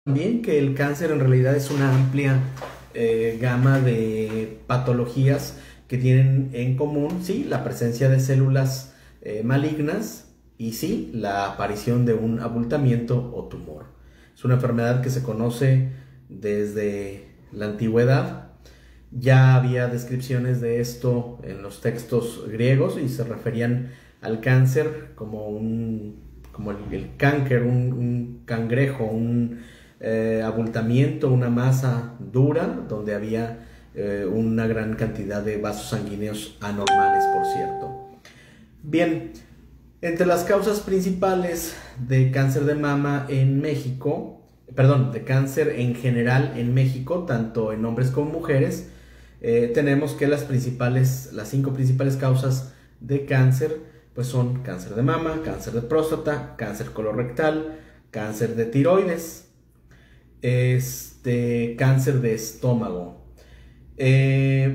También que el cáncer en realidad es una amplia gama de patologías que tienen en común, sí, la presencia de células malignas y sí, la aparición de un abultamiento o tumor. Es una enfermedad que se conoce desde la antigüedad. Ya había descripciones de esto en los textos griegos y se referían al cáncer como el cáncer, un cangrejo, un abultamiento, una masa dura donde había una gran cantidad de vasos sanguíneos anormales, por cierto. Bien, entre las causas principales de cáncer de mama en México, perdón, de cáncer en general en México, tanto en hombres como mujeres, tenemos que las 5 principales causas de cáncer pues son cáncer de mama, cáncer de próstata, cáncer colorectal, cáncer de tiroides, cáncer de estómago.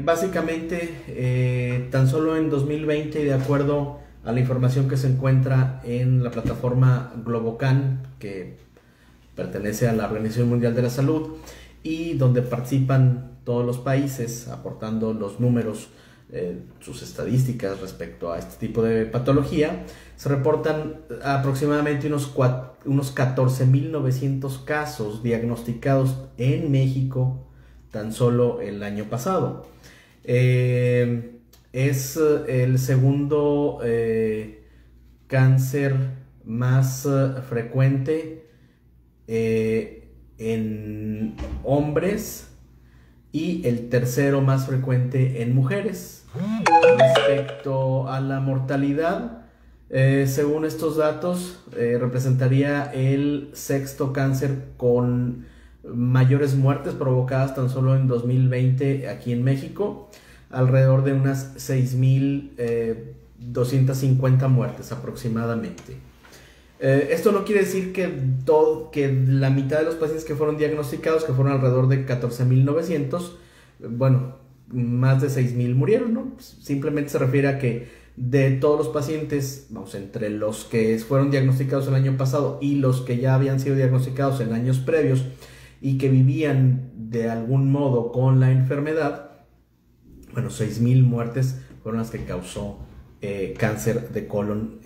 Básicamente, tan solo en 2020, y de acuerdo a la información que se encuentra en la plataforma Globocan, que pertenece a la Organización Mundial de la Salud, y donde participan todos los países aportando los números, sus estadísticas respecto a este tipo de patología, se reportan aproximadamente unos 14.900 casos diagnosticados en México tan solo el año pasado. Es el segundo cáncer más frecuente en hombres y el tercero más frecuente en mujeres. Respecto a la mortalidad, según estos datos, representaría el sexto cáncer con mayores muertes provocadas tan solo en 2020 aquí en México, alrededor de unas 6.250 muertes aproximadamente. Esto no quiere decir que la mitad de los pacientes que fueron diagnosticados, que fueron alrededor de 14.900, bueno, más de 6.000 murieron, ¿no? Simplemente se refiere a que de todos los pacientes, vamos, entre los que fueron diagnosticados el año pasado y los que ya habían sido diagnosticados en años previos y que vivían de algún modo con la enfermedad, bueno, 6.000 muertes fueron las que causó cáncer de colon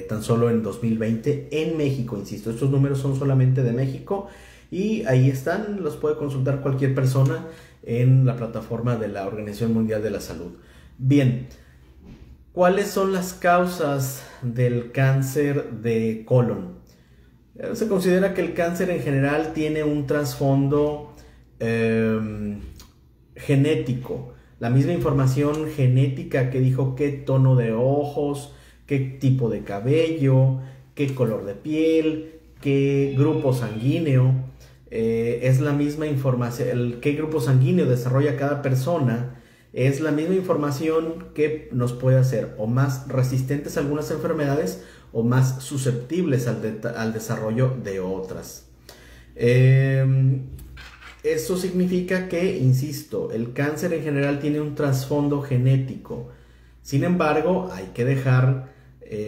tan solo en 2020 en México. Insisto, estos números son solamente de México y ahí están, los puede consultar cualquier persona en la plataforma de la Organización Mundial de la Salud. Bien, ¿cuáles son las causas del cáncer de colon? Se considera que el cáncer en general tiene un trasfondo genético. La misma información genética que dijo qué tono de ojos, qué tipo de cabello, qué color de piel, qué grupo sanguíneo, es la misma información, qué grupo sanguíneo desarrolla cada persona, es la misma información que nos puede hacer o más resistentes a algunas enfermedades o más susceptibles al desarrollo de otras. Eso significa que, insisto, el cáncer en general tiene un trasfondo genético. Sin embargo, hay que dejar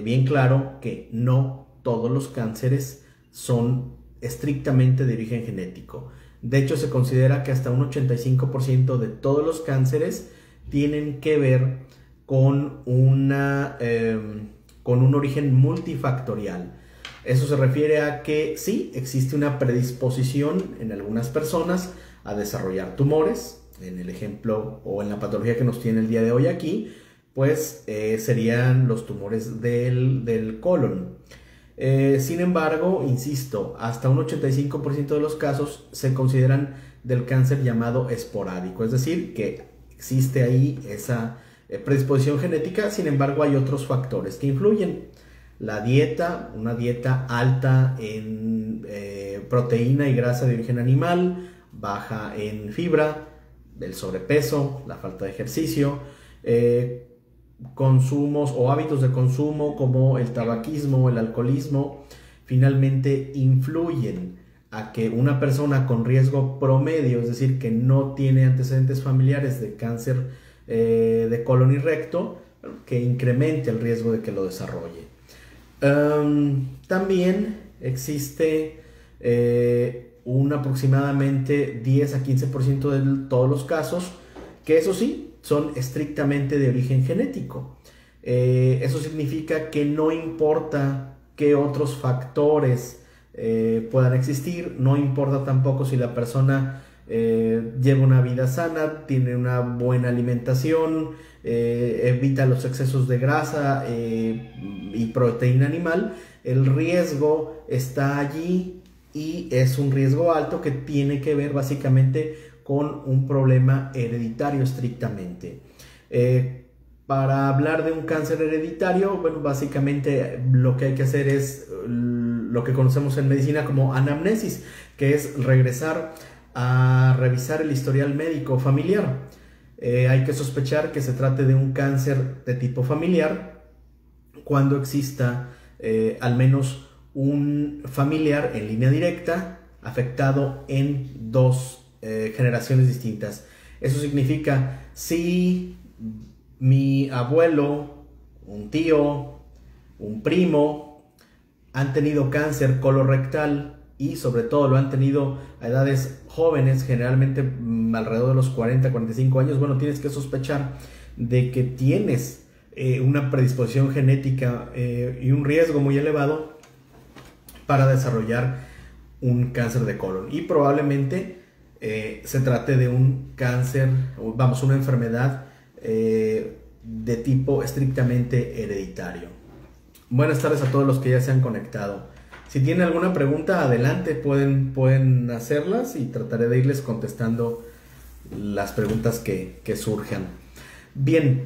bien claro que no todos los cánceres son estrictamente de origen genético. De hecho, se considera que hasta un 85% de todos los cánceres tienen que ver con un origen multifactorial. Eso se refiere a que sí, existe una predisposición en algunas personas a desarrollar tumores. En el ejemplo o en la patología que nos tiene el día de hoy aquí, pues serían los tumores del colon. Sin embargo, insisto, hasta un 85% de los casos se consideran del cáncer llamado esporádico, es decir, que existe ahí esa predisposición genética. Sin embargo, hay otros factores que influyen. La dieta, una dieta alta en proteína y grasa de origen animal, baja en fibra, el sobrepeso, la falta de ejercicio, consumos o hábitos de consumo como el tabaquismo, el alcoholismo, finalmente influyen a que una persona con riesgo promedio, es decir, que no tiene antecedentes familiares de cáncer de colon y recto, que incremente el riesgo de que lo desarrolle. También existe un aproximadamente 10 a 15% de todos los casos, que eso sí, son estrictamente de origen genético. Eso significa que no importa qué otros factores puedan existir, no importa tampoco si la persona lleva una vida sana, tiene una buena alimentación, evita los excesos de grasa y proteína animal, el riesgo está allí y es un riesgo alto que tiene que ver básicamente con un problema hereditario estrictamente. Para hablar de un cáncer hereditario, bueno, básicamente lo que hay que hacer es lo que conocemos en medicina como anamnesis, que es regresar a revisar el historial médico familiar. Hay que sospechar que se trate de un cáncer de tipo familiar cuando exista al menos un familiar en línea directa afectado en dos generaciones distintas. Eso significa si mi abuelo, un tío, un primo han tenido cáncer colorectal y sobre todo lo han tenido a edades jóvenes, generalmente alrededor de los 40, 45 años, bueno, tienes que sospechar de que tienes una predisposición genética y un riesgo muy elevado para desarrollar un cáncer de colon. Y probablemente se trate de un cáncer, vamos, una enfermedad de tipo estrictamente hereditario. Buenas tardes a todos los que ya se han conectado. Si tienen alguna pregunta, adelante, pueden hacerlas y trataré de irles contestando las preguntas que surjan. Bien,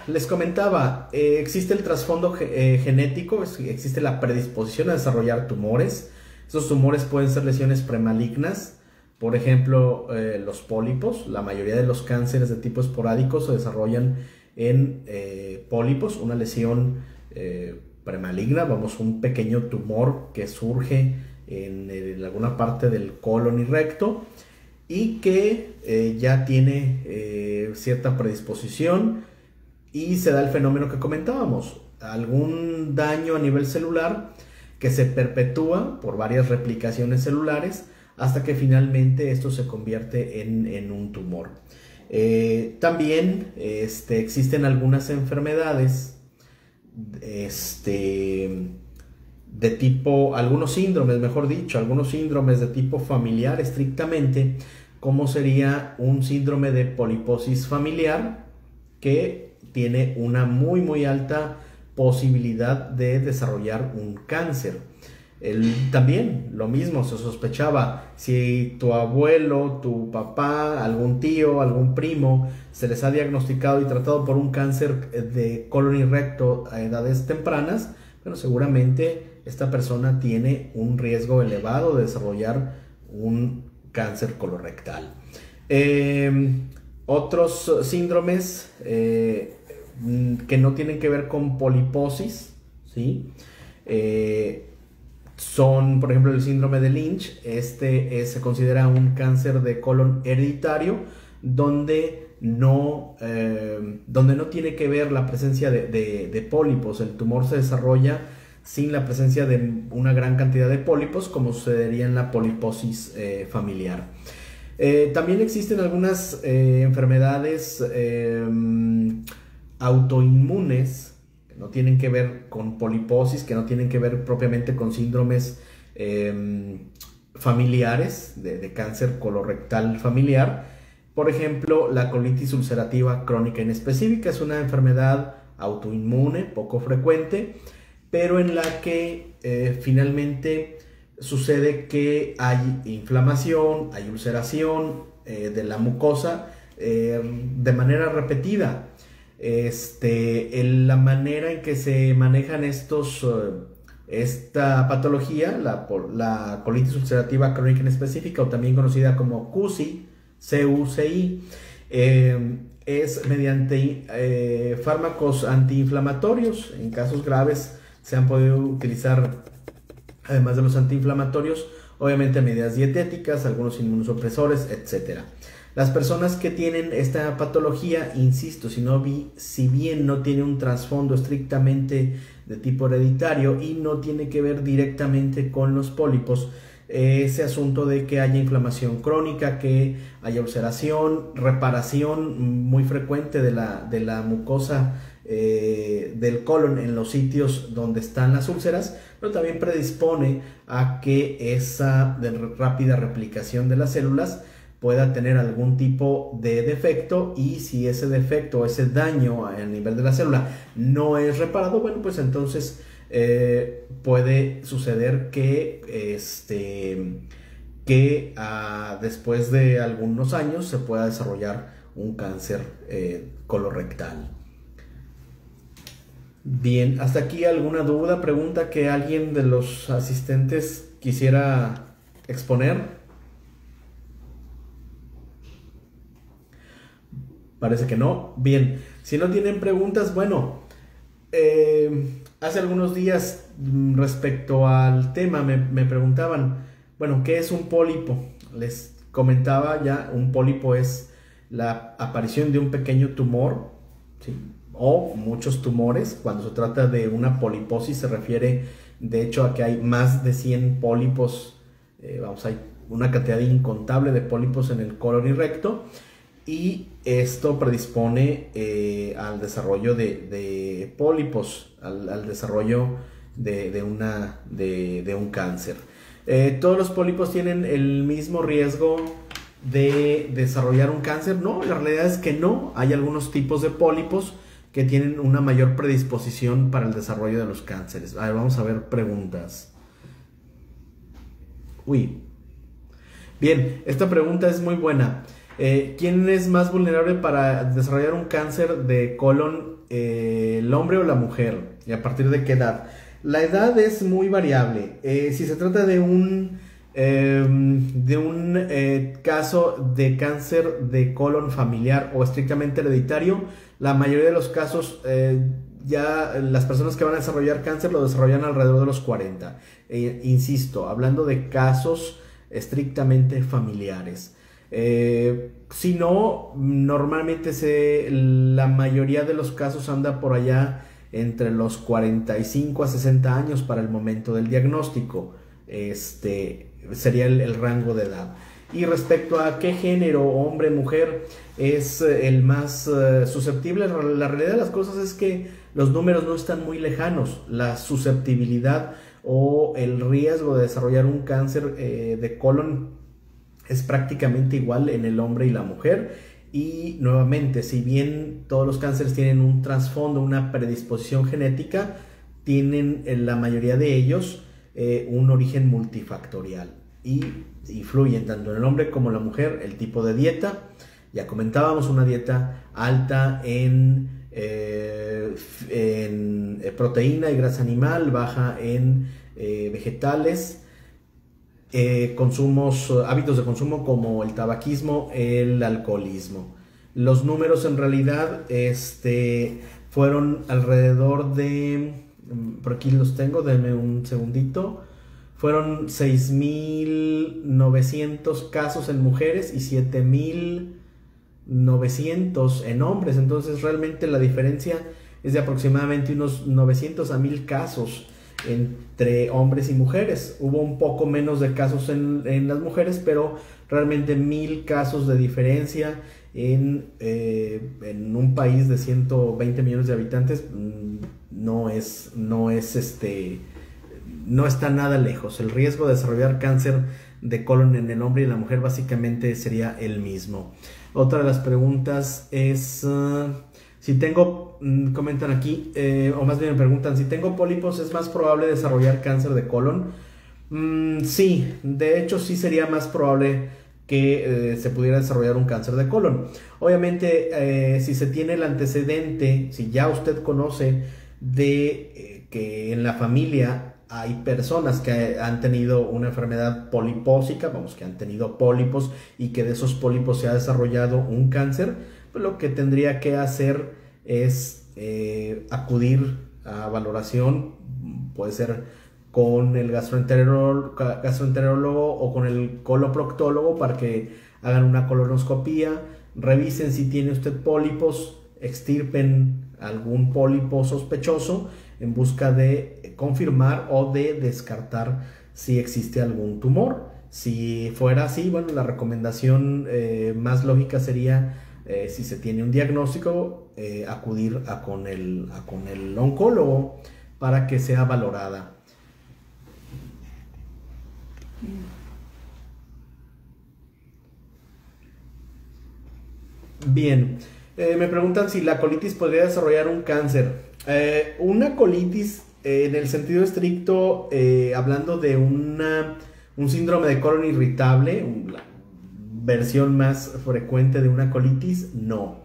les comentaba, existe el trasfondo genético, existe la predisposición a desarrollar tumores. Esos tumores pueden ser lesiones premalignas, por ejemplo, los pólipos. La mayoría de los cánceres de tipo esporádico se desarrollan en pólipos, una lesión premaligna, vamos, un pequeño tumor que surge en alguna parte del colon y recto y que ya tiene cierta predisposición y se da el fenómeno que comentábamos, algún daño a nivel celular que se perpetúa por varias replicaciones celulares hasta que finalmente esto se convierte en un tumor. También existen algunas enfermedades de tipo, algunos síndromes, mejor dicho, algunos síndromes de tipo familiar estrictamente, como sería un síndrome de poliposis familiar que tiene una muy alta posibilidad de desarrollar un cáncer. También lo mismo, se sospechaba si tu abuelo, tu papá, algún tío, algún primo se les ha diagnosticado y tratado por un cáncer de colon y recto a edades tempranas, bueno, seguramente esta persona tiene un riesgo elevado de desarrollar un cáncer colorectal. Otros síndromes que no tienen que ver con poliposis, ¿sí? Son, por ejemplo, el síndrome de Lynch. Se considera un cáncer de colon hereditario donde no tiene que ver la presencia de pólipos. El tumor se desarrolla sin la presencia de una gran cantidad de pólipos, como sucedería en la poliposis familiar. También existen algunas enfermedades autoinmunes que no tienen que ver con poliposis, que no tienen que ver propiamente con síndromes familiares de cáncer colorectal familiar. Por ejemplo, la colitis ulcerativa crónica inespecífica es una enfermedad autoinmune poco frecuente, pero en la que finalmente sucede que hay inflamación, hay ulceración de la mucosa de manera repetida. La manera en que se manejan esta patología, la colitis ulcerativa crónica inespecífica, o también conocida como CUSI, CUCI, es mediante fármacos antiinflamatorios. En casos graves se han podido utilizar, además de los antiinflamatorios, obviamente medidas dietéticas, algunos inmunosupresores, etc. Las personas que tienen esta patología, insisto, si bien no tiene un trasfondo estrictamente de tipo hereditario y no tiene que ver directamente con los pólipos, ese asunto de que haya inflamación crónica, que haya ulceración, reparación muy frecuente de la mucosa del colon en los sitios donde están las úlceras, pero también predispone a que esa rápida replicación de las células pueda tener algún tipo de defecto, y si ese defecto o ese daño a nivel de la célula no es reparado, bueno, pues entonces puede suceder que después de algunos años se pueda desarrollar un cáncer colorectal. Bien, hasta aquí alguna duda, pregunta que alguien de los asistentes quisiera exponer. Parece que no. Bien, si no tienen preguntas, bueno, hace algunos días respecto al tema me preguntaban, bueno, ¿qué es un pólipo? Les comentaba ya, un pólipo es la aparición de un pequeño tumor, ¿sí?, o muchos tumores. Cuando se trata de una poliposis se refiere de hecho a que hay más de 100 pólipos, hay una cantidad incontable de pólipos en el colon y recto, y esto predispone al desarrollo de pólipos, al desarrollo de un cáncer. ¿Todos los pólipos tienen el mismo riesgo de desarrollar un cáncer? No, la realidad es que no. Hay algunos tipos de pólipos que tienen una mayor predisposición para el desarrollo de los cánceres. A ver, vamos a ver preguntas. Bien, esta pregunta es muy buena. ¿Quién es más vulnerable para desarrollar un cáncer de colon, el hombre o la mujer? ¿Y a partir de qué edad? La edad es muy variable. Si se trata de un caso de cáncer de colon familiar o estrictamente hereditario, la mayoría de los casos, ya las personas que van a desarrollar cáncer lo desarrollan alrededor de los 40. Insisto, hablando de casos estrictamente familiares. Si no, normalmente la mayoría de los casos anda por allá entre los 45 a 60 años para el momento del diagnóstico. Sería el rango de edad. Y respecto a qué género, hombre, mujer, es el más susceptible, la realidad de las cosas es que los números no están muy lejanos. La susceptibilidad o el riesgo de desarrollar un cáncer de colon es prácticamente igual en el hombre y la mujer. Y nuevamente, si bien todos los cánceres tienen un trasfondo, una predisposición genética, tienen la mayoría de ellos un origen multifactorial y influyen tanto en el hombre como en la mujer el tipo de dieta. Ya comentábamos, una dieta alta en proteína y grasa animal, baja en vegetales, hábitos de consumo como el tabaquismo, el alcoholismo. Los números en realidad fueron alrededor de, por aquí los tengo, denme un segundito, fueron 6.900 casos en mujeres y 7.900 en hombres. Entonces realmente la diferencia es de aproximadamente unos 900 a 1.000 casos entre hombres y mujeres. Hubo un poco menos de casos en las mujeres, pero realmente 1.000 casos de diferencia en un país de 120 millones de habitantes no está nada lejos. El riesgo de desarrollar cáncer de colon en el hombre y la mujer básicamente sería el mismo. Otra de las preguntas es si tengo, comentan aquí, o más bien me preguntan, si tengo pólipos, ¿es más probable desarrollar cáncer de colon? Sí, de hecho sí sería más probable que se pudiera desarrollar un cáncer de colon. Obviamente, si se tiene el antecedente, si ya usted conoce de que en la familia hay personas que han tenido una enfermedad polipósica, que han tenido pólipos y que de esos pólipos se ha desarrollado un cáncer, pues lo que tendría que hacer es acudir a valoración, puede ser con el gastroenterólogo o con el coloproctólogo para que hagan una colonoscopía, revisen si tiene usted pólipos, extirpen algún pólipo sospechoso en busca de confirmar o de descartar si existe algún tumor. Si fuera así, bueno, la recomendación más lógica sería, si se tiene un diagnóstico, acudir con el oncólogo para que sea valorada. Bien, me preguntan si la colitis podría desarrollar un cáncer. Una colitis, en el sentido estricto, hablando de un síndrome de colon irritable, la versión más frecuente de una colitis, no.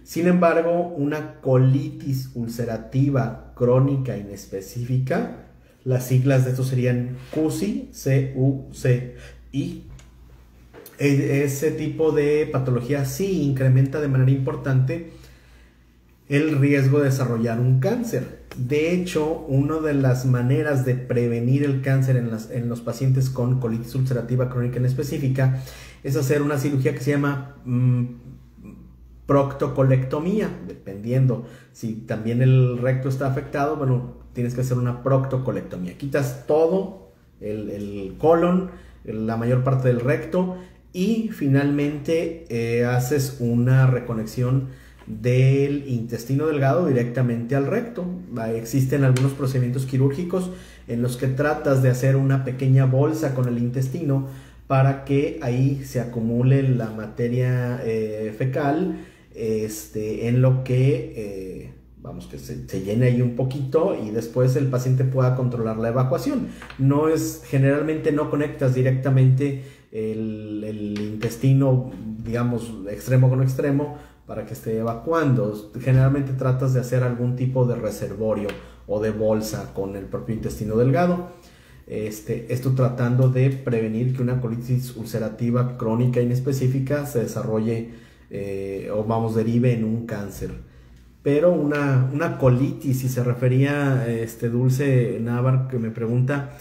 Sin embargo, una colitis ulcerativa crónica inespecífica, las siglas de esto serían CUSI, C-U-C-I. Ese tipo de patología sí incrementa de manera importante el riesgo de desarrollar un cáncer. De hecho, una de las maneras de prevenir el cáncer en los pacientes con colitis ulcerativa crónica inespecífica es hacer una cirugía que se llama proctocolectomía. Dependiendo si también el recto está afectado, bueno, tienes que hacer una proctocolectomía. Quitas todo el colon, la mayor parte del recto, y finalmente haces una reconexión del intestino delgado directamente al recto. Existen algunos procedimientos quirúrgicos en los que tratas de hacer una pequeña bolsa con el intestino para que ahí se acumule la materia fecal, en lo que vamos, que se llene ahí un poquito y después el paciente pueda controlar la evacuación. Generalmente no conectas directamente el intestino, digamos, extremo con extremo para que esté evacuando. Generalmente tratas de hacer algún tipo de reservorio o de bolsa con el propio intestino delgado. Esto tratando de prevenir que una colitis ulcerativa crónica inespecífica se desarrolle derive en un cáncer. Pero una colitis, si se refería Dulce Návar, que me pregunta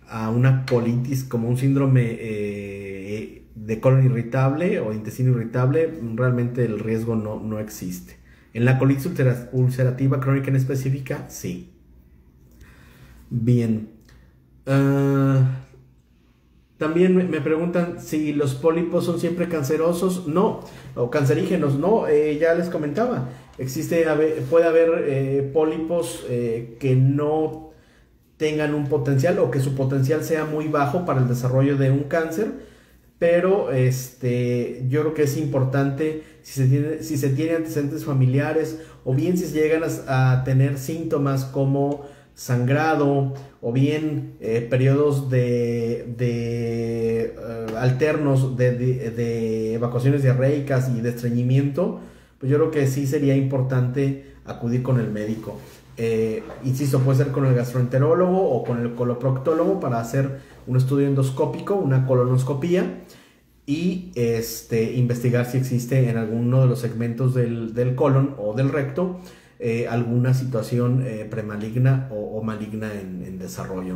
a una colitis como un síndrome de colon irritable o intestino irritable, realmente el riesgo no existe. En la colitis ulcerativa crónica inespecífica, sí. Bien. También me preguntan si los pólipos son siempre cancerosos. No, o cancerígenos. No, ya les comentaba. Puede haber pólipos que no tengan un potencial o que su potencial sea muy bajo para el desarrollo de un cáncer. Pero yo creo que es importante, si se tiene antecedentes familiares, o bien si se llegan a tener síntomas como sangrado, o bien periodos alternos de evacuaciones diarreicas y de estreñimiento, pues yo creo que sí sería importante acudir con el médico. Insisto, puede ser con el gastroenterólogo o con el coloproctólogo para hacer un estudio endoscópico, una colonoscopía, y investigar si existe en alguno de los segmentos del colon o del recto alguna situación premaligna o maligna en desarrollo.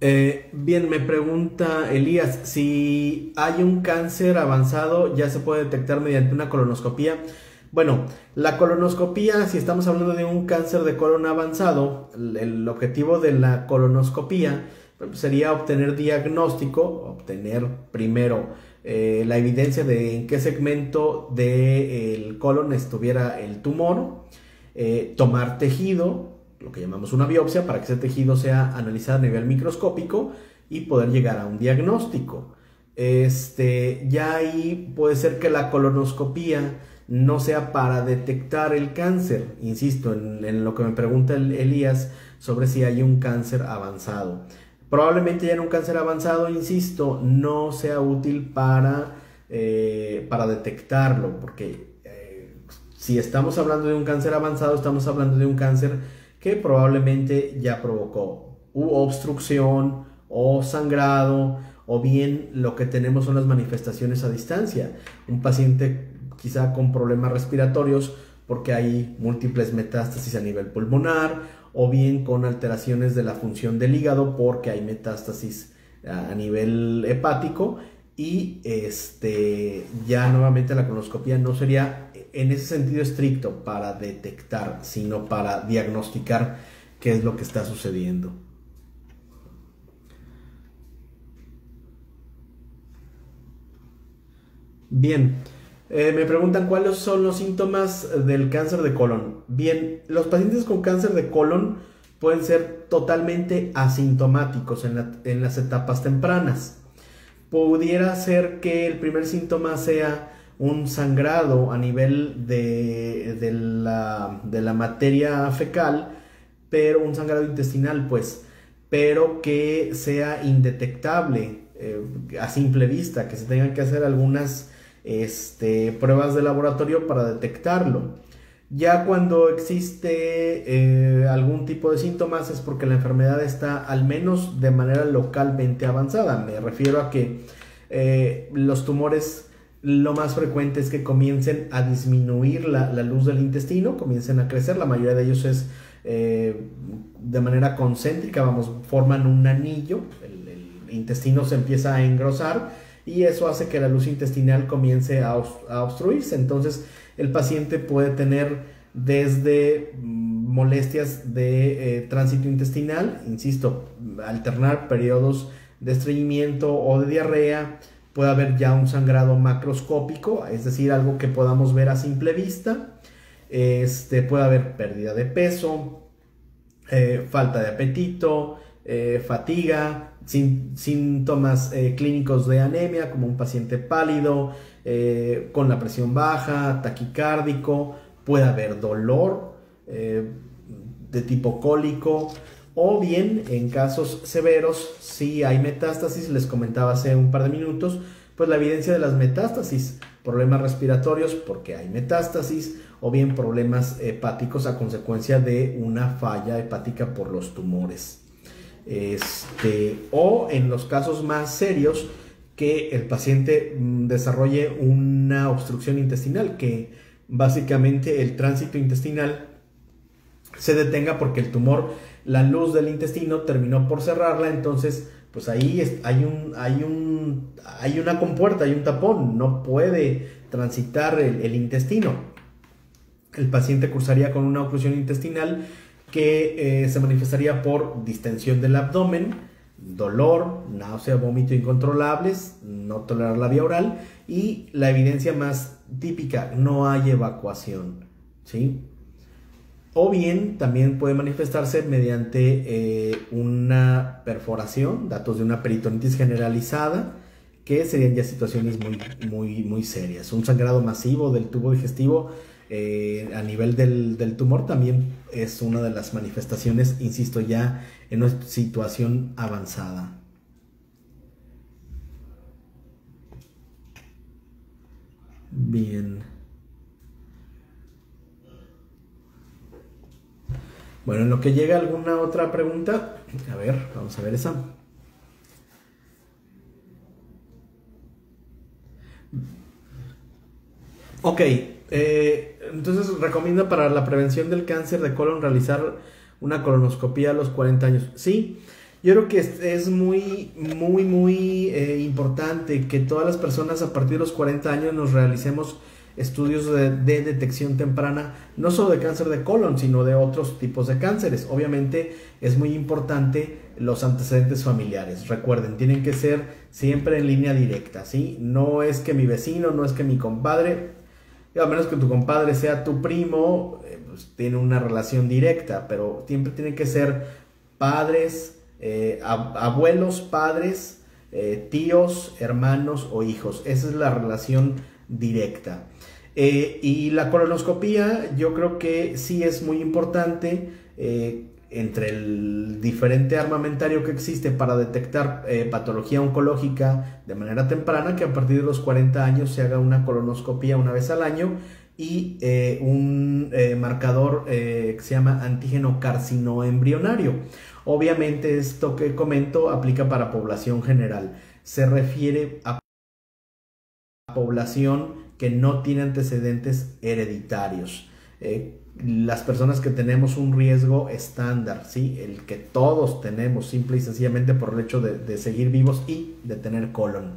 Bien, me pregunta Elías, si hay un cáncer avanzado, ¿ya se puede detectar mediante una colonoscopía? Bueno, la colonoscopía, si estamos hablando de un cáncer de colon avanzado, el objetivo de la colonoscopía sería obtener diagnóstico, obtener primero la evidencia de en qué segmento del colon estuviera el tumor, tomar tejido, lo que llamamos una biopsia, para que ese tejido sea analizado a nivel microscópico y poder llegar a un diagnóstico. Ya ahí puede ser que la colonoscopía no sea para detectar el cáncer. Insisto en lo que me pregunta Elías sobre si hay un cáncer avanzado. Probablemente ya en un cáncer avanzado, insisto, no sea útil para detectarlo, porque si estamos hablando de un cáncer avanzado, estamos hablando de un cáncer que probablemente ya provocó obstrucción o sangrado, o bien lo que tenemos son las manifestaciones a distancia. Un paciente quizá con problemas respiratorios porque hay múltiples metástasis a nivel pulmonar, o bien con alteraciones de la función del hígado porque hay metástasis a nivel hepático. Y ya nuevamente la colonoscopia no sería en ese sentido estricto para detectar, sino para diagnosticar qué es lo que está sucediendo. Bien, me preguntan cuáles son los síntomas del cáncer de colon. Bien, los pacientes con cáncer de colon pueden ser totalmente asintomáticos en las etapas tempranas. Pudiera ser que el primer síntoma sea un sangrado a nivel de la materia fecal, pero un sangrado intestinal, pues, pero que sea indetectable a simple vista, que se tengan que hacer algunas pruebas de laboratorio para detectarlo. Ya cuando existe algún tipo de síntomas es porque la enfermedad está al menos de manera localmente avanzada. Me refiero a que los tumores, lo más frecuente es que comiencen a disminuir la luz del intestino, comiencen a crecer. La mayoría de ellos es de manera concéntrica, forman un anillo, el intestino se empieza a engrosar y eso hace que la luz intestinal comience a obstruirse. Entonces el paciente puede tener desde molestias de tránsito intestinal, insisto, alternar periodos de estreñimiento o de diarrea, puede haber ya un sangrado macroscópico, es decir, algo que podamos ver a simple vista, puede haber pérdida de peso, falta de apetito, fatiga, síntomas clínicos de anemia como un paciente pálido, con la presión baja, taquicárdico, puede haber dolor de tipo cólico, o bien en casos severos, si hay metástasis, les comentaba hace un par de minutos, pues la evidencia de las metástasis, problemas respiratorios porque hay metástasis, o bien problemas hepáticos a consecuencia de una falla hepática por los tumores. O en los casos más serios, que el paciente desarrolle una obstrucción intestinal, que básicamente el tránsito intestinal se detenga porque el tumor, la luz del intestino terminó por cerrarla, entonces pues ahí hay una compuerta, hay un tapón, no puede transitar el intestino. El paciente cursaría con una oclusión intestinal que se manifestaría por distensión del abdomen, dolor, náusea, vómito incontrolables, no tolerar la vía oral y la evidencia más típica, no hay evacuación, ¿sí? O bien también puede manifestarse mediante una perforación, datos de una peritonitis generalizada, que serían ya situaciones muy serias. Un sangrado masivo del tubo digestivo a nivel del tumor también es una de las manifestaciones, insisto, ya en una situación avanzada. Bien. Bueno, en lo que llega alguna otra pregunta, a ver, vamos a ver esa. Ok, entonces recomienda para la prevención del cáncer de colon realizar una colonoscopia a los 40 años. Sí, yo creo que es muy importante que todas las personas a partir de los 40 años nos realicemos estudios de detección temprana, no solo de cáncer de colon, sino de otros tipos de cánceres. Obviamente es muy importante los antecedentes familiares. Recuerden, tienen que ser siempre en línea directa, ¿sí? No es que mi vecino, no es que mi compadre, a menos que tu compadre sea tu primo, pues tiene una relación directa, pero siempre tienen que ser padres, abuelos, padres, tíos, hermanos o hijos. Esa es la relación directa. Y la colonoscopía yo creo que sí es muy importante, entre el diferente armamentario que existe para detectar patología oncológica de manera temprana, que a partir de los 40 años se haga una colonoscopía una vez al año y un marcador que se llama antígeno carcinoembrionario. Obviamente esto que comento aplica para población general, se refiere a población que no tiene antecedentes hereditarios. las personas que tenemos un riesgo estándar, ¿sí? El que todos tenemos, simple y sencillamente por el hecho de seguir vivos y de tener colon.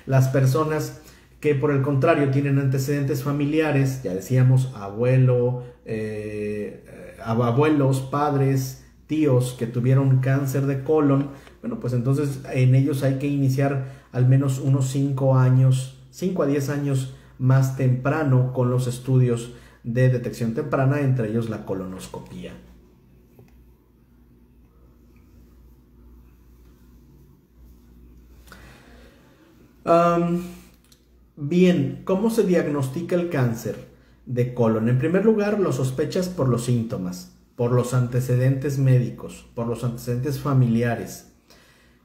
Las personas que por el contrario tienen antecedentes familiares, ya decíamos, abuelos, padres, tíos que tuvieron cáncer de colon, bueno, pues entonces en ellos hay que iniciar al menos unos 5 a 10 años más temprano con los estudios de detección temprana, entre ellos la colonoscopía. Bien, ¿cómo se diagnostica el cáncer de colon? En primer lugar, lo sospechas por los síntomas, por los antecedentes médicos, por los antecedentes familiares.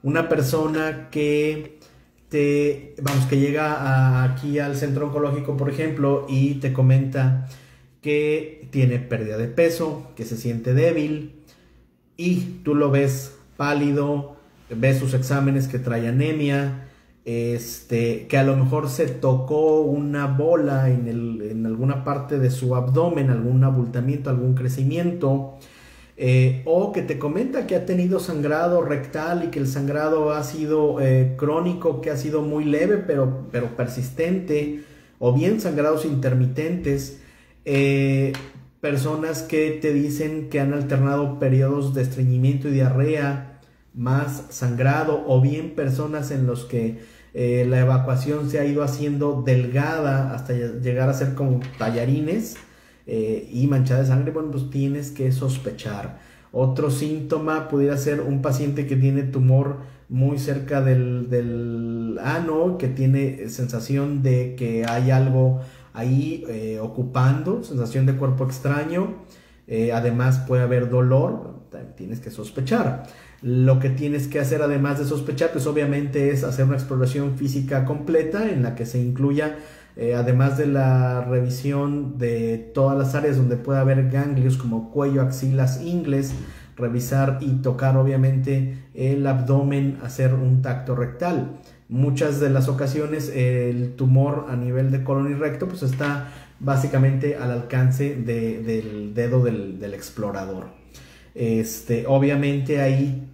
Una persona que llega aquí al centro oncológico, por ejemplo, y te comenta que tiene pérdida de peso, que se siente débil, y tú lo ves pálido, ves sus exámenes que trae anemia, que a lo mejor se tocó una bola en alguna parte de su abdomen, algún abultamiento, algún crecimiento, o que te comenta que ha tenido sangrado rectal y que el sangrado ha sido crónico, que ha sido muy leve pero persistente, o bien sangrados intermitentes, personas que te dicen que han alternado periodos de estreñimiento y diarrea más sangrado, o bien personas en los que la evacuación se ha ido haciendo delgada hasta llegar a ser como tallarines y manchada de sangre. Bueno, pues tienes que sospechar. Otro síntoma pudiera ser un paciente que tiene tumor muy cerca del ano, que tiene sensación de que hay algo ahí ocupando, sensación de cuerpo extraño, además puede haber dolor, tienes que sospechar. Lo que tienes que hacer además de sospechar, pues obviamente es hacer una exploración física completa en la que se incluya, además de la revisión de todas las áreas donde puede haber ganglios como cuello, axilas, ingles, revisar y tocar obviamente el abdomen, hacer un tacto rectal. Muchas de las ocasiones el tumor a nivel de colon y recto pues está básicamente al alcance del dedo del explorador. Obviamente ahí,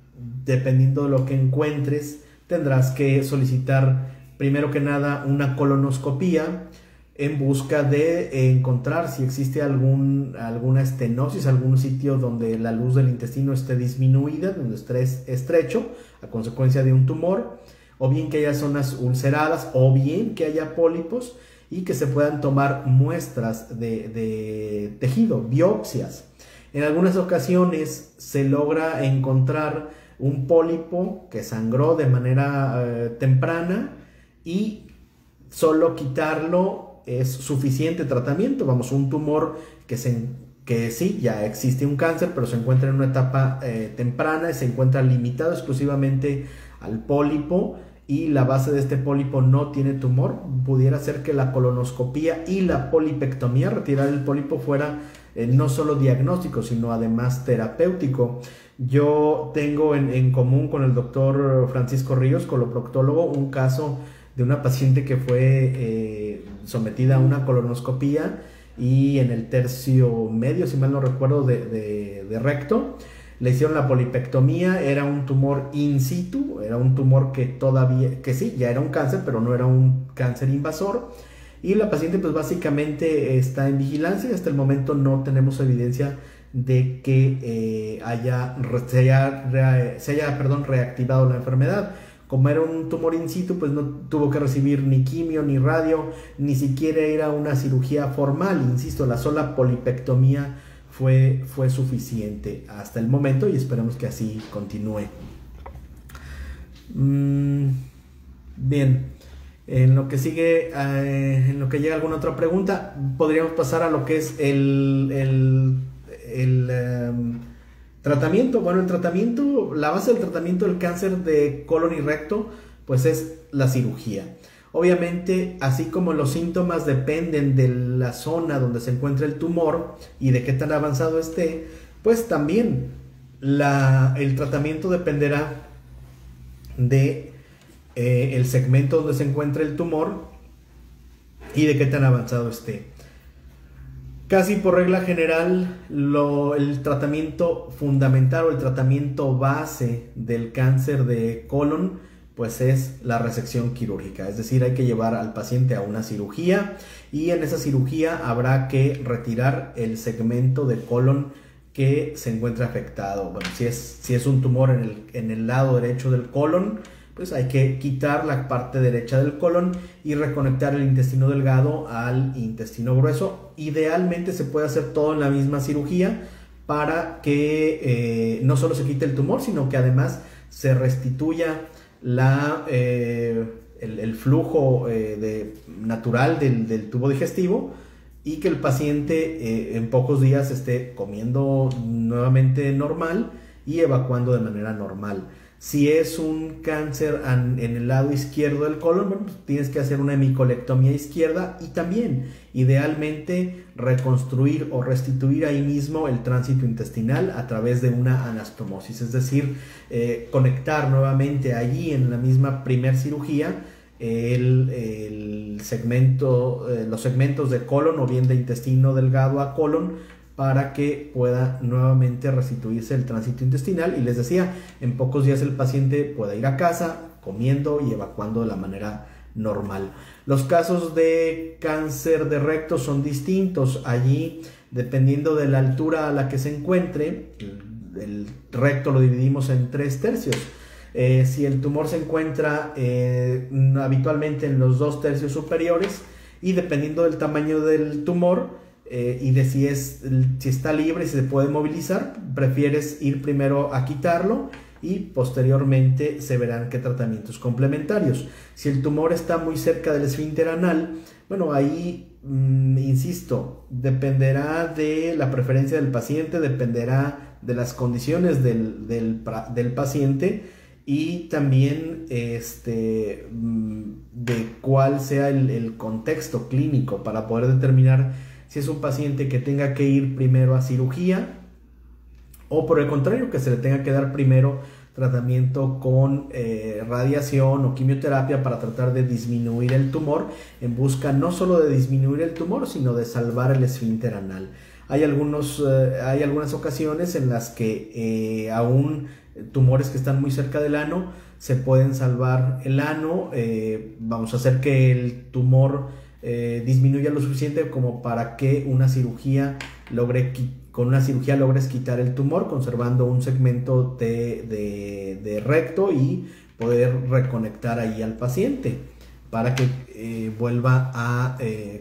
dependiendo de lo que encuentres, tendrás que solicitar primero que nada una colonoscopía en busca de encontrar si existe alguna estenosis, algún sitio donde la luz del intestino esté disminuida, donde esté estrecho a consecuencia de un tumor, o bien que haya zonas ulceradas, o bien que haya pólipos y que se puedan tomar muestras de tejido, biopsias. En algunas ocasiones se logra encontrar un pólipo que sangró de manera temprana y solo quitarlo es suficiente tratamiento. Vamos, un tumor que sí, ya existe un cáncer, pero se encuentra en una etapa temprana y se encuentra limitado exclusivamente al pólipo y la base de este pólipo no tiene tumor. Pudiera ser que la colonoscopía y la polipectomía, retirar el pólipo, fuera no solo diagnóstico, sino además terapéutico. Yo tengo en común con el doctor Francisco Ríos, coloproctólogo, un caso de una paciente que fue sometida a una colonoscopía y en el tercio medio, si mal no recuerdo, de recto, le hicieron la polipectomía. Era un tumor in situ, era un tumor que sí, ya era un cáncer, pero no era un cáncer invasor. Y la paciente pues básicamente está en vigilancia y hasta el momento no tenemos evidencia de que se haya reactivado la enfermedad. Como era un tumor in situ, pues no tuvo que recibir ni quimio, ni radio, ni siquiera era una cirugía formal. Insisto, la sola polipectomía fue suficiente hasta el momento y esperemos que así continúe. Bien. En lo que sigue, en lo que llega alguna otra pregunta, podríamos pasar a lo que es el tratamiento. Bueno, el tratamiento, la base del tratamiento del cáncer de colon y recto, pues es la cirugía. Obviamente, así como los síntomas dependen de la zona donde se encuentra el tumor y de qué tan avanzado esté, pues también el tratamiento dependerá de el segmento donde se encuentra el tumor y de qué tan avanzado esté. Casi por regla general, el tratamiento fundamental o el tratamiento base del cáncer de colon, pues es la resección quirúrgica. Es decir, hay que llevar al paciente a una cirugía y en esa cirugía habrá que retirar el segmento de colon que se encuentra afectado. Bueno, si es un tumor en el lado derecho del colon, pues hay que quitar la parte derecha del colon y reconectar el intestino delgado al intestino grueso. Idealmente se puede hacer todo en la misma cirugía para que no solo se quite el tumor, sino que además se restituya el flujo natural del tubo digestivo y que el paciente en pocos días esté comiendo nuevamente normal y evacuando de manera normal. Si es un cáncer en el lado izquierdo del colon, bueno, pues tienes que hacer una hemicolectomía izquierda y también, idealmente, reconstruir o restituir ahí mismo el tránsito intestinal a través de una anastomosis, es decir, conectar nuevamente allí en la misma primer cirugía los segmentos de colon o bien de intestino delgado a colon, para que pueda nuevamente restituirse el tránsito intestinal y les decía, en pocos días el paciente pueda ir a casa comiendo y evacuando de la manera normal. Los casos de cáncer de recto son distintos. Allí, dependiendo de la altura a la que se encuentre, el recto lo dividimos en 3/3. Si el tumor se encuentra habitualmente en los 2/3 superiores y dependiendo del tamaño del tumor, y de si está libre, si se puede movilizar, prefieres ir primero a quitarlo y posteriormente se verán qué tratamientos complementarios. Si el tumor está muy cerca del esfínter anal, bueno, ahí, insisto, dependerá de la preferencia del paciente, dependerá de las condiciones del paciente y también de cuál sea el contexto clínico para poder determinar si es un paciente que tenga que ir primero a cirugía o por el contrario, que se le tenga que dar primero tratamiento con radiación o quimioterapia para tratar de disminuir el tumor en busca no solo de disminuir el tumor, sino de salvar el esfínter anal. Hay algunas ocasiones en las que aún tumores que están muy cerca del ano se pueden salvar el ano. Vamos a hacer que el tumor disminuya lo suficiente como para que con una cirugía logres quitar el tumor conservando un segmento de recto y poder reconectar ahí al paciente para que vuelva a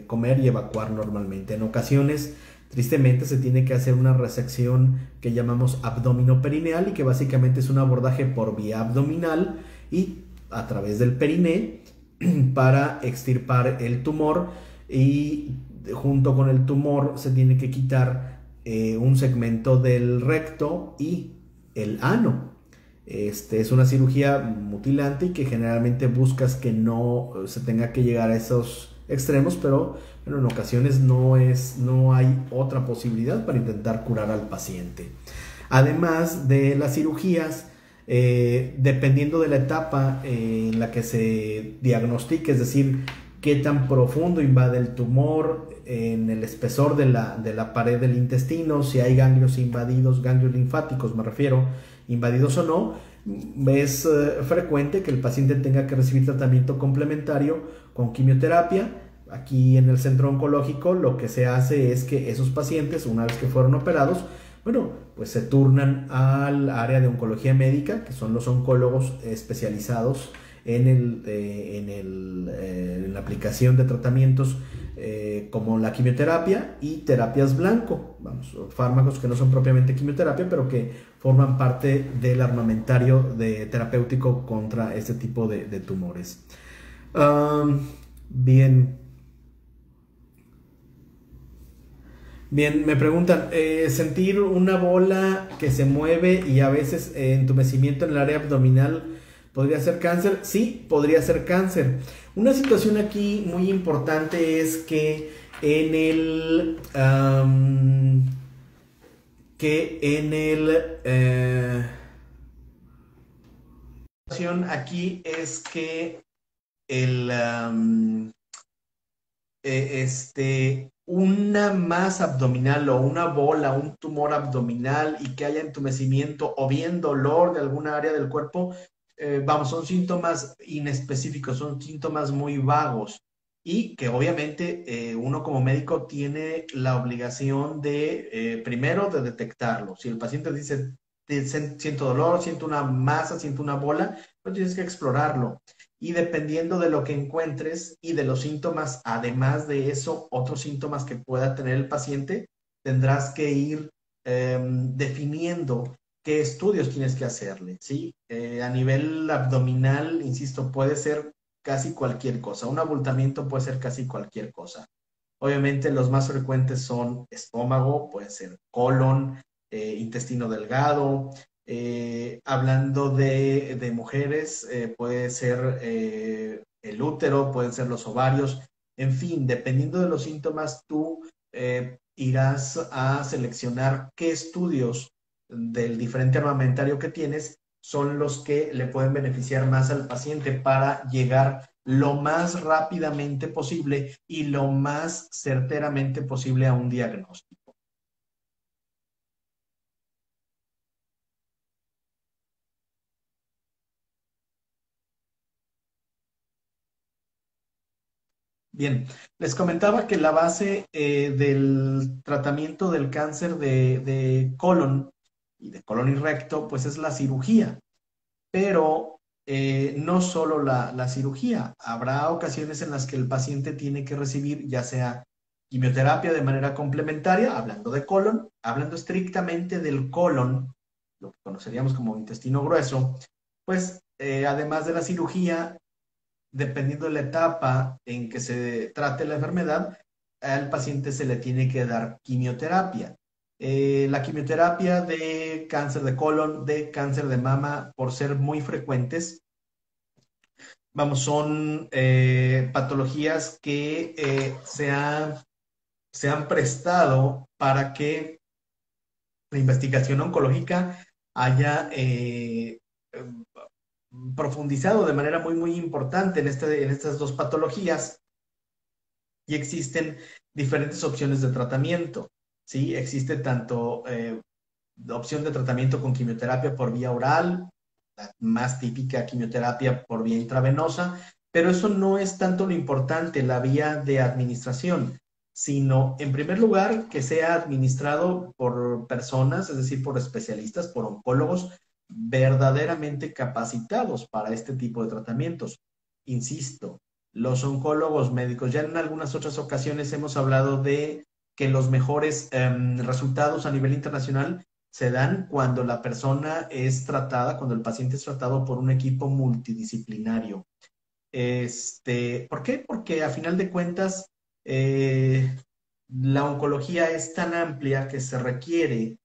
comer y evacuar normalmente. En ocasiones, tristemente, se tiene que hacer una resección que llamamos abdominoperineal y que básicamente es un abordaje por vía abdominal y a través del periné para extirpar el tumor y junto con el tumor se tiene que quitar un segmento del recto y el ano. Es una cirugía mutilante y que generalmente buscas que no se tenga que llegar a esos extremos, pero bueno, en ocasiones no hay otra posibilidad para intentar curar al paciente. Además de las cirugías, dependiendo de la etapa en la que se diagnostique, es decir, qué tan profundo invade el tumor, en el espesor de la pared del intestino, si hay ganglios invadidos, ganglios linfáticos me refiero, invadidos o no, es frecuente que el paciente tenga que recibir tratamiento complementario con quimioterapia. Aquí en el centro oncológico lo que se hace es que esos pacientes, una vez que fueron operados, bueno, pues se turnan al área de oncología médica, que son los oncólogos especializados en la aplicación de tratamientos como la quimioterapia y terapias blanco, fármacos que no son propiamente quimioterapia, pero que forman parte del armamentario terapéutico contra este tipo de tumores. Bien. Bien, me preguntan, sentir una bola que se mueve y a veces entumecimiento en el área abdominal, ¿podría ser cáncer? Sí, podría ser cáncer. Una situación aquí muy importante es que aquí es que una masa abdominal o una bola, un tumor abdominal y que haya entumecimiento o bien dolor de alguna área del cuerpo, vamos, son síntomas inespecíficos, son síntomas muy vagos y que obviamente uno como médico tiene la obligación de, primero, de detectarlo. Si el paciente dice, siento dolor, siento una masa, siento una bola, pues tienes que explorarlo y dependiendo de lo que encuentres y de los síntomas, además de eso, otros síntomas que pueda tener el paciente, tendrás que ir definiendo qué estudios tienes que hacerle, ¿sí? A nivel abdominal, insisto, puede ser casi cualquier cosa. Un abultamiento puede ser casi cualquier cosa. Obviamente los más frecuentes son estómago, puede ser colon, intestino delgado. Hablando de mujeres, puede ser el útero, pueden ser los ovarios. En fin, dependiendo de los síntomas, tú irás a seleccionar qué estudios del diferente armamentario que tienes son los que le pueden beneficiar más al paciente para llegar lo más rápidamente posible y lo más certeramente posible a un diagnóstico. Bien, les comentaba que la base del tratamiento del cáncer de colon y de colon y recto, pues es la cirugía, pero no solo la cirugía. Habrá ocasiones en las que el paciente tiene que recibir ya sea quimioterapia de manera complementaria, hablando de colon, hablando estrictamente del colon, lo que conoceríamos como intestino grueso, pues además de la cirugía, dependiendo de la etapa en que se trate la enfermedad, al paciente se le tiene que dar quimioterapia. La quimioterapia de cáncer de colon, de cáncer de mama, por ser muy frecuentes, vamos, son patologías que se han prestado para que la investigación oncológica haya profundizado de manera muy importante en estas dos patologías y existen diferentes opciones de tratamiento. ¿Sí? Existe tanto opción de tratamiento con quimioterapia por vía oral, la más típica quimioterapia por vía intravenosa, pero eso no es tanto lo importante, la vía de administración, sino en primer lugar que sea administrado por personas, es decir, por especialistas, por oncólogos verdaderamente capacitados para este tipo de tratamientos. Insisto, los oncólogos médicos, ya en algunas otras ocasiones hemos hablado de que los mejores resultados a nivel internacional se dan cuando la persona es tratada, cuando el paciente es tratado por un equipo multidisciplinario. ¿Por qué? Porque a final de cuentas, la oncología es tan amplia que se requiere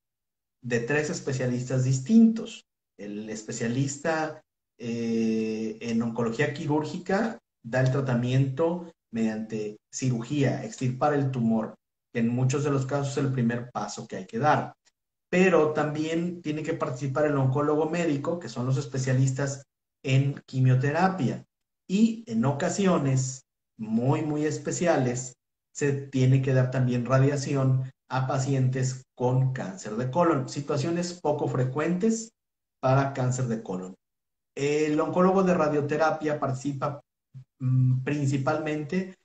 de tres especialistas distintos. El especialista en oncología quirúrgica da el tratamiento mediante cirugía, extirpar el tumor, que en muchos de los casos es el primer paso que hay que dar. Pero también tiene que participar el oncólogo médico, que son los especialistas en quimioterapia. Y en ocasiones muy especiales, se tiene que dar también radiación a pacientes con cáncer de colon. Situaciones poco frecuentes para cáncer de colon. El oncólogo de radioterapia participa principalmente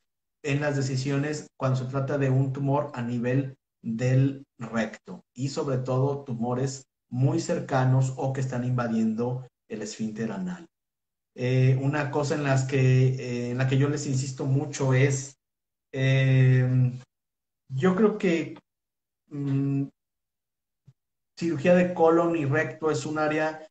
en las decisiones cuando se trata de un tumor a nivel del recto y sobre todo tumores muy cercanos o que están invadiendo el esfínter anal. Una cosa en la que yo les insisto mucho es, eh, yo creo que mmm, cirugía de colon y recto es un área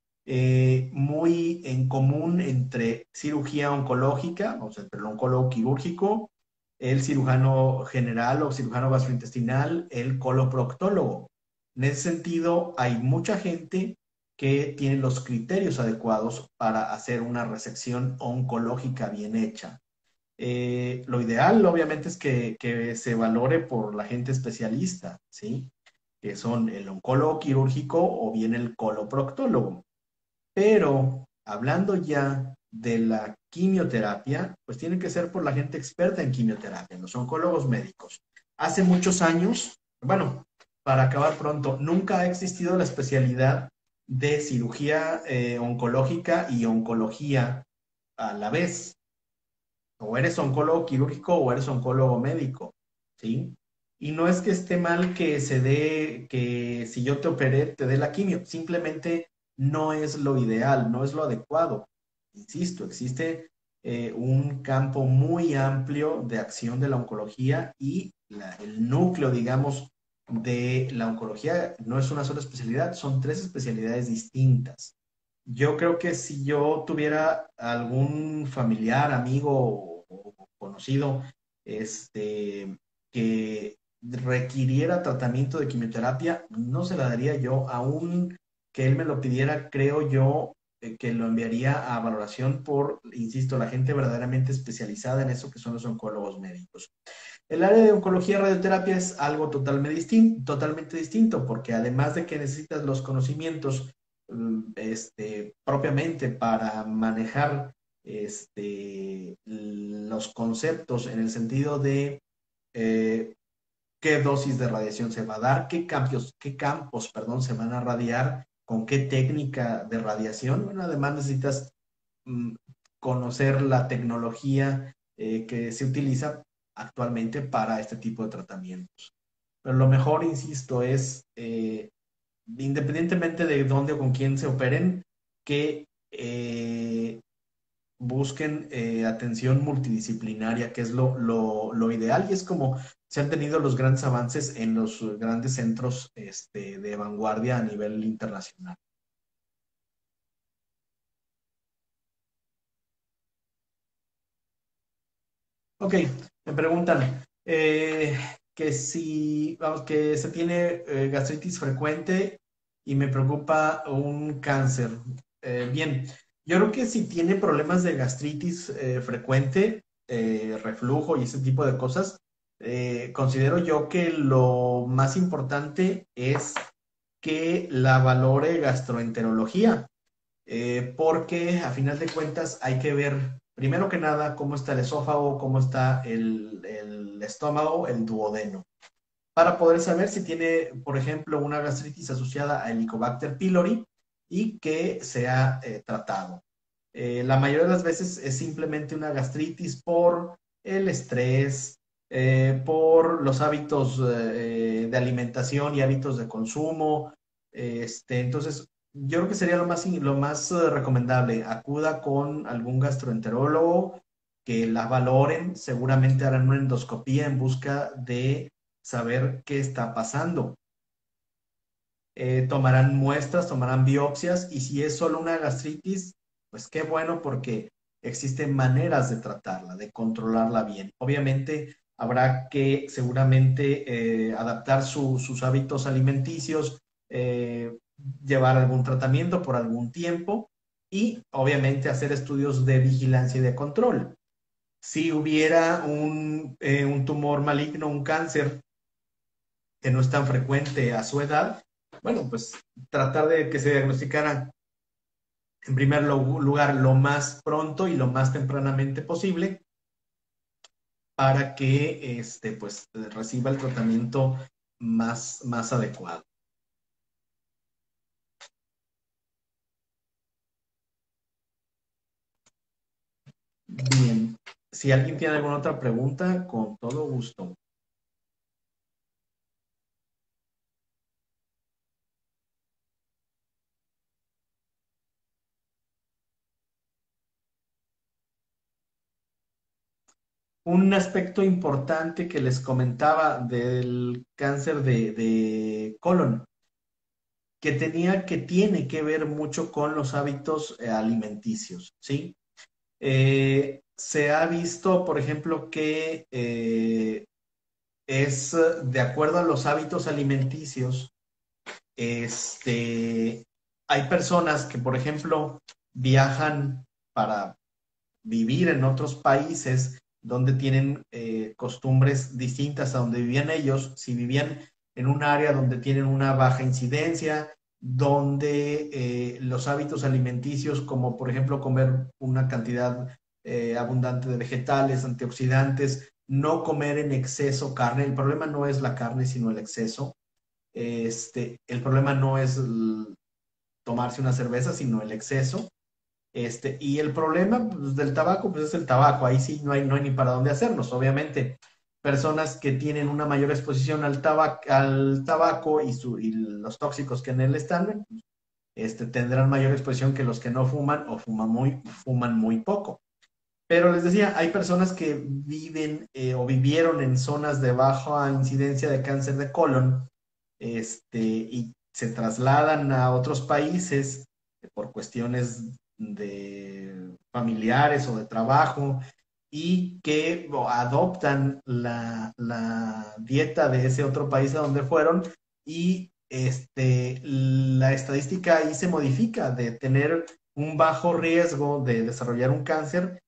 muy en común entre cirugía oncológica, o sea, entre el oncólogo quirúrgico, el cirujano general o cirujano gastrointestinal, el coloproctólogo. En ese sentido, hay mucha gente que tiene los criterios adecuados para hacer una resección oncológica bien hecha. Lo ideal, obviamente, es que se valore por la gente especialista, ¿sí? Que son el oncólogo quirúrgico o bien el coloproctólogo. Pero hablando ya de la quimioterapia, pues tiene que ser por la gente experta en quimioterapia, los oncólogos médicos. Hace muchos años, bueno, para acabar pronto, nunca ha existido la especialidad de cirugía oncológica y oncología a la vez. O eres oncólogo quirúrgico o eres oncólogo médico, ¿sí? Y no es que esté mal que se dé, que si yo te operé, te dé la quimio, simplemente no es lo ideal, no es lo adecuado. Insisto, existe un campo muy amplio de acción de la oncología y el núcleo, digamos, de la oncología no es una sola especialidad, son tres especialidades distintas. Yo creo que si yo tuviera algún familiar, amigo o conocido, que requiriera tratamiento de quimioterapia, no se la daría yo, aun que él me lo pidiera, creo yo que lo enviaría a valoración por, insisto, la gente verdaderamente especializada en eso que son los oncólogos médicos. El área de oncología y radioterapia es algo totalmente distinto, porque además de que necesitas los conocimientos propiamente para manejar los conceptos en el sentido de eh, qué dosis de radiación se va a dar, qué campos, perdón, se van a radiar, con qué técnica de radiación. Bueno, además necesitas mm, conocer la tecnología que se utiliza actualmente para este tipo de tratamientos. Pero lo mejor, insisto, es, independientemente de dónde o con quién se operen, que busquen atención multidisciplinaria, que es lo ideal y es como se han tenido los grandes avances en los grandes centros de vanguardia a nivel internacional. Ok, me preguntan que si, vamos, que se tiene gastritis frecuente y me preocupa un cáncer. Bien, yo creo que si tiene problemas de gastritis frecuente, reflujo y ese tipo de cosas, considero yo que lo más importante es que la valore gastroenterología porque a final de cuentas hay que ver, primero que nada, cómo está el esófago, cómo está el estómago, el duodeno, para poder saber si tiene, por ejemplo, una gastritis asociada a Helicobacter pylori y que se ha tratado. La mayoría de las veces es simplemente una gastritis por el estrés, por los hábitos de alimentación y hábitos de consumo. Entonces, yo creo que sería lo más recomendable. Acuda con algún gastroenterólogo que la valoren. Seguramente harán una endoscopía en busca de saber qué está pasando. Tomarán muestras, tomarán biopsias y si es solo una gastritis, pues qué bueno porque existen maneras de tratarla, de controlarla bien. Obviamente habrá que seguramente adaptar sus hábitos alimenticios, llevar algún tratamiento por algún tiempo y obviamente hacer estudios de vigilancia y de control. Si hubiera un tumor maligno, un cáncer que no es tan frecuente a su edad, bueno, pues tratar de que se diagnosticara en primer lugar lo más pronto y lo más tempranamente posible para que pues, reciba el tratamiento más adecuado. Bien, si alguien tiene alguna otra pregunta, con todo gusto. Un aspecto importante que les comentaba del cáncer de colon, que tiene que ver mucho con los hábitos alimenticios, ¿sí? Se ha visto, por ejemplo, que es de acuerdo a los hábitos alimenticios, hay personas que, por ejemplo, viajan para vivir en otros países donde tienen costumbres distintas a donde vivían ellos. Si vivían en un área donde tienen una baja incidencia, donde los hábitos alimenticios, como por ejemplo comer una cantidad abundante de vegetales, antioxidantes, no comer en exceso carne. El problema no es la carne, sino el exceso. El problema no es tomarse una cerveza, sino el exceso. Y el problema pues, del tabaco, pues es el tabaco. Ahí sí no hay ni para dónde hacernos. Obviamente, personas que tienen una mayor exposición al tabaco y los tóxicos que en él están, tendrán mayor exposición que los que no fuman o fuman muy poco. Pero les decía, hay personas que viven o vivieron en zonas de baja incidencia de cáncer de colon, y se trasladan a otros países por cuestiones de familiares o de trabajo y que adoptan la dieta de ese otro país a donde fueron y la estadística ahí se modifica de tener un bajo riesgo de desarrollar un cáncer,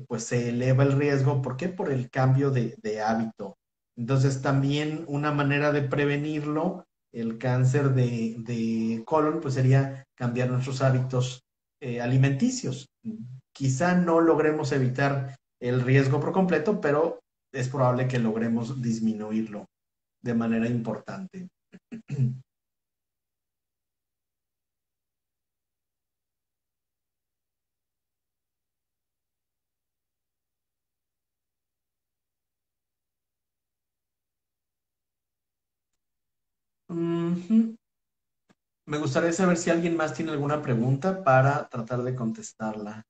pues se eleva el riesgo. ¿Por qué? Por el cambio de hábito. Entonces también una manera de prevenirlo, el cáncer de colon, pues sería cambiar nuestros hábitos alimenticios. Quizá no logremos evitar el riesgo por completo, pero es probable que logremos disminuirlo de manera importante. Ujú. Me gustaría saber si alguien más tiene alguna pregunta para tratar de contestarla.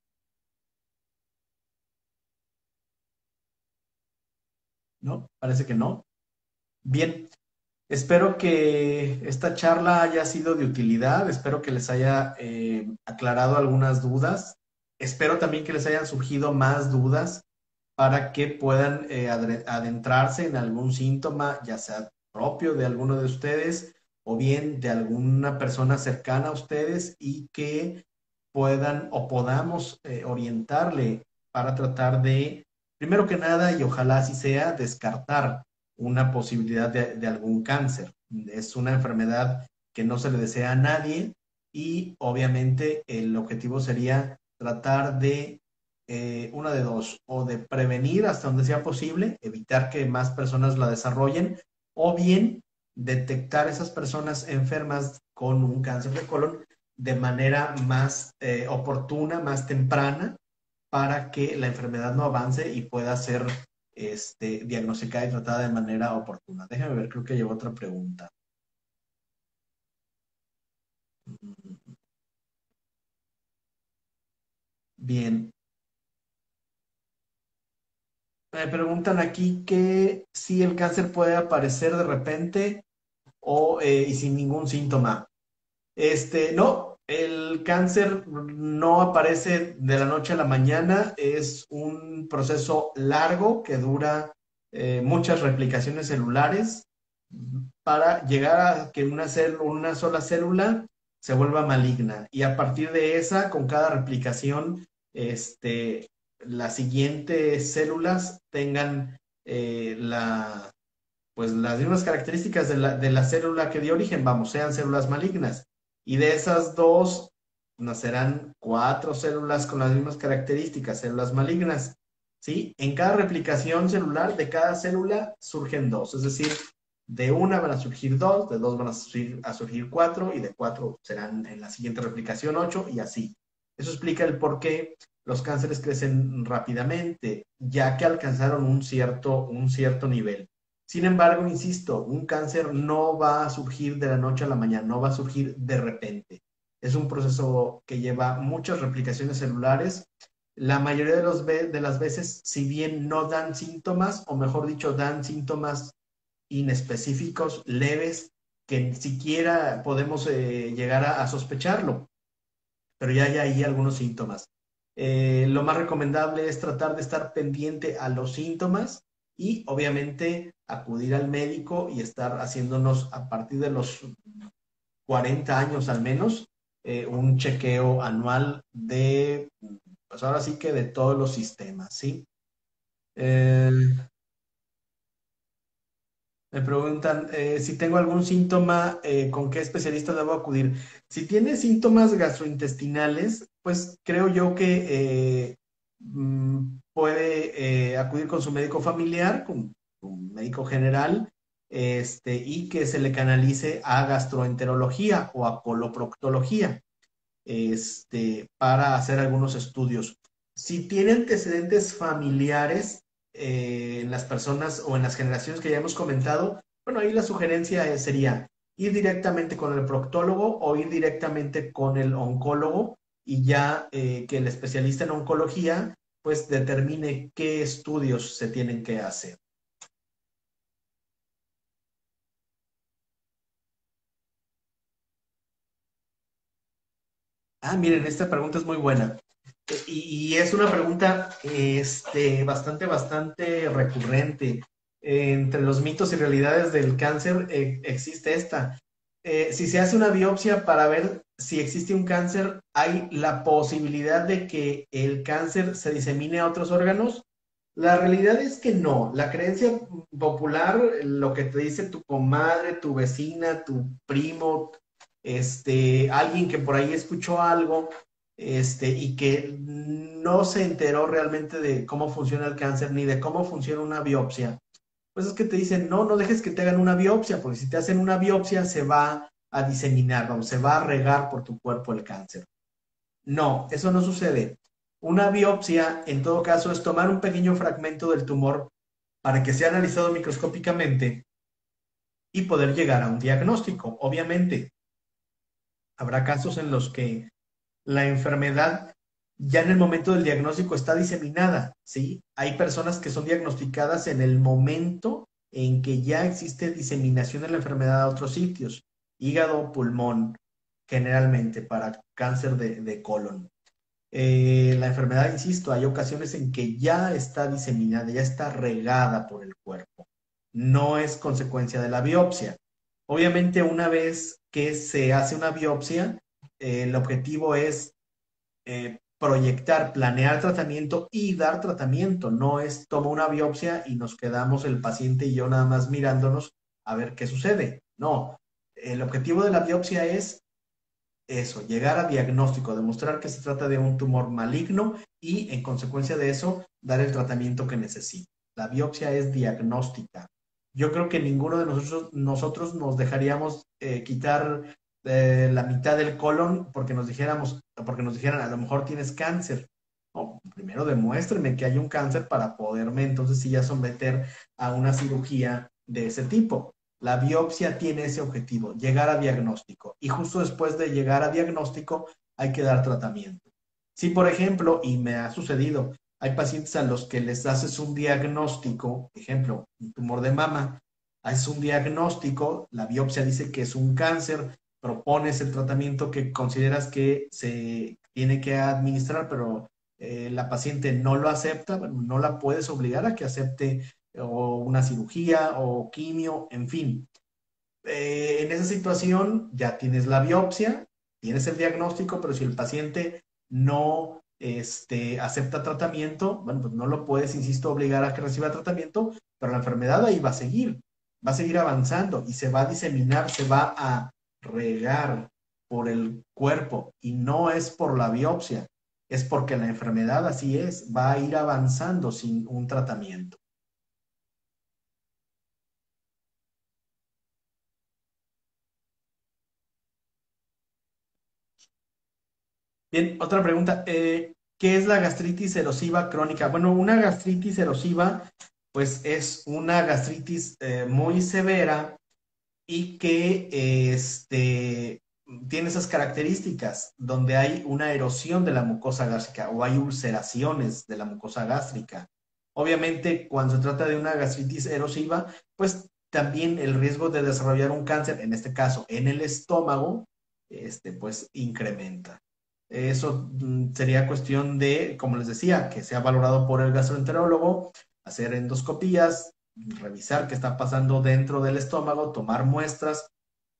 ¿No? Parece que no. Bien, espero que esta charla haya sido de utilidad, espero que les haya aclarado algunas dudas, espero también que les hayan surgido más dudas para que puedan adentrarse en algún síntoma, ya sea propio de alguno de ustedes o bien de alguna persona cercana a ustedes y que puedan o podamos orientarle para tratar de, primero que nada, y ojalá así sea, descartar una posibilidad de algún cáncer. Es una enfermedad que no se le desea a nadie y obviamente el objetivo sería tratar de una de dos, o de prevenir hasta donde sea posible, evitar que más personas la desarrollen, o bien detectar esas personas enfermas con un cáncer de colon de manera más oportuna, más temprana, para que la enfermedad no avance y pueda ser diagnosticada y tratada de manera oportuna. Déjame ver, creo que llegó otra pregunta. Bien, me preguntan aquí que si el cáncer puede aparecer de repente y sin ningún síntoma. No, el cáncer no aparece de la noche a la mañana, es un proceso largo que dura muchas replicaciones celulares para llegar a que una sola célula se vuelva maligna y a partir de esa, con cada replicación, las siguientes células tengan pues las mismas características de la célula que dio origen, vamos, sean células malignas. Y de esas dos nacerán cuatro células con las mismas características, células malignas. ¿Sí? En cada replicación celular de cada célula surgen dos, es decir, de una van a surgir dos, de dos van a surgir cuatro y de cuatro serán en la siguiente replicación ocho y así. Eso explica el por qué los cánceres crecen rápidamente, ya que alcanzaron un cierto nivel. Sin embargo, insisto, un cáncer no va a surgir de la noche a la mañana, no va a surgir de repente. Es un proceso que lleva muchas replicaciones celulares. La mayoría de las veces, si bien no dan síntomas, o mejor dicho, dan síntomas inespecíficos, leves, que ni siquiera podemos llegar a sospecharlo, pero ya hay ahí algunos síntomas. Lo más recomendable es tratar de estar pendiente a los síntomas y obviamente acudir al médico y estar haciéndonos a partir de los 40 años al menos un chequeo anual pues ahora sí que de todos los sistemas, ¿sí? Eh, Me preguntan si tengo algún síntoma, ¿con qué especialista debo acudir? Si tienes síntomas gastrointestinales, pues creo yo que puede acudir con su médico familiar, con un médico general, y que se le canalice a gastroenterología o a coloproctología, para hacer algunos estudios. Si tiene antecedentes familiares en las personas o en las generaciones que ya hemos comentado, bueno, ahí la sugerencia sería ir directamente con el proctólogo o ir directamente con el oncólogo y ya que el especialista en oncología pues determine qué estudios se tienen que hacer. Ah, miren, esta pregunta es muy buena. Y es una pregunta bastante recurrente. Entre los mitos y realidades del cáncer existe esta. Si se hace una biopsia para ver si existe un cáncer, ¿hay la posibilidad de que el cáncer se disemine a otros órganos? La realidad es que no. La creencia popular, lo que te dice tu comadre, tu vecina, tu primo, alguien que por ahí escuchó algo, y que no se enteró realmente de cómo funciona el cáncer ni de cómo funciona una biopsia, pues es que te dicen, no, no dejes que te hagan una biopsia, porque si te hacen una biopsia se va a diseminar, vamos, se va a regar por tu cuerpo el cáncer. No, eso no sucede. Una biopsia, en todo caso, es tomar un pequeño fragmento del tumor para que sea analizado microscópicamente y poder llegar a un diagnóstico. Obviamente, habrá casos en los que la enfermedad ya en el momento del diagnóstico está diseminada, ¿sí? Hay personas que son diagnosticadas en el momento en que ya existe diseminación de la enfermedad a otros sitios, hígado, pulmón, generalmente para cáncer de colon. La enfermedad, insisto, hay ocasiones en que ya está diseminada, ya está regada por el cuerpo. No es consecuencia de la biopsia. Obviamente, una vez que se hace una biopsia, el objetivo es proyectar, planear tratamiento y dar tratamiento. No es toma una biopsia y nos quedamos el paciente y yo nada más mirándonos a ver qué sucede. No, el objetivo de la biopsia es eso, llegar a diagnóstico, demostrar que se trata de un tumor maligno y en consecuencia de eso dar el tratamiento que necesita. La biopsia es diagnóstica. Yo creo que ninguno de nosotros nos dejaríamos quitar la mitad del colon porque nos dijeran a lo mejor tienes cáncer. No, primero demuéstreme que hay un cáncer para poderme entonces sí ya someter a una cirugía de ese tipo. La biopsia tiene ese objetivo, llegar a diagnóstico. Y justo después de llegar a diagnóstico hay que dar tratamiento. Si, por ejemplo, y me ha sucedido, hay pacientes a los que les haces un diagnóstico, ejemplo, un tumor de mama, haces un diagnóstico, la biopsia dice que es un cáncer, propones el tratamiento que consideras que se tiene que administrar, pero la paciente no lo acepta, bueno, no la puedes obligar a que acepte o una cirugía o quimio, en fin. En esa situación ya tienes la biopsia, tienes el diagnóstico, pero si el paciente no acepta tratamiento, bueno, pues no lo puedes, insisto, obligar a que reciba tratamiento, pero la enfermedad ahí va a seguir avanzando y se va a diseminar, se va a regar por el cuerpo y no es por la biopsia, es porque la enfermedad así es, va a ir avanzando sin un tratamiento. Bien, otra pregunta. ¿Qué es la gastritis erosiva crónica? Bueno, una gastritis erosiva, pues es una gastritis muy severa y que tiene esas características donde hay una erosión de la mucosa gástrica o hay ulceraciones de la mucosa gástrica. Obviamente, cuando se trata de una gastritis erosiva, pues también el riesgo de desarrollar un cáncer, en este caso en el estómago, pues incrementa. Eso sería cuestión de, como les decía, que sea valorado por el gastroenterólogo, hacer endoscopías, revisar qué está pasando dentro del estómago, tomar muestras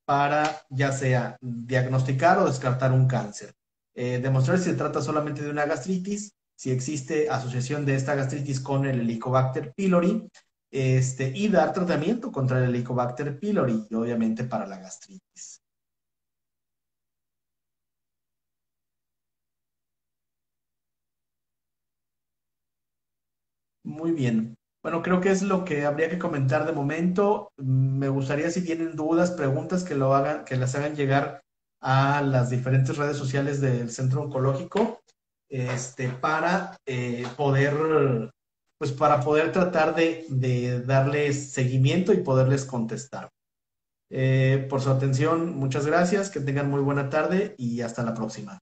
para ya sea diagnosticar o descartar un cáncer. Demostrar si se trata solamente de una gastritis, si existe asociación de esta gastritis con el Helicobacter pylori y dar tratamiento contra el Helicobacter pylori y obviamente para la gastritis. Muy bien. Bueno, creo que es lo que habría que comentar de momento. Me gustaría si tienen dudas, preguntas, que lo hagan, que las hagan llegar a las diferentes redes sociales del Centro Oncológico, para poder, pues para poder tratar de darles seguimiento y poderles contestar. Por su atención, muchas gracias, que tengan muy buena tarde y hasta la próxima.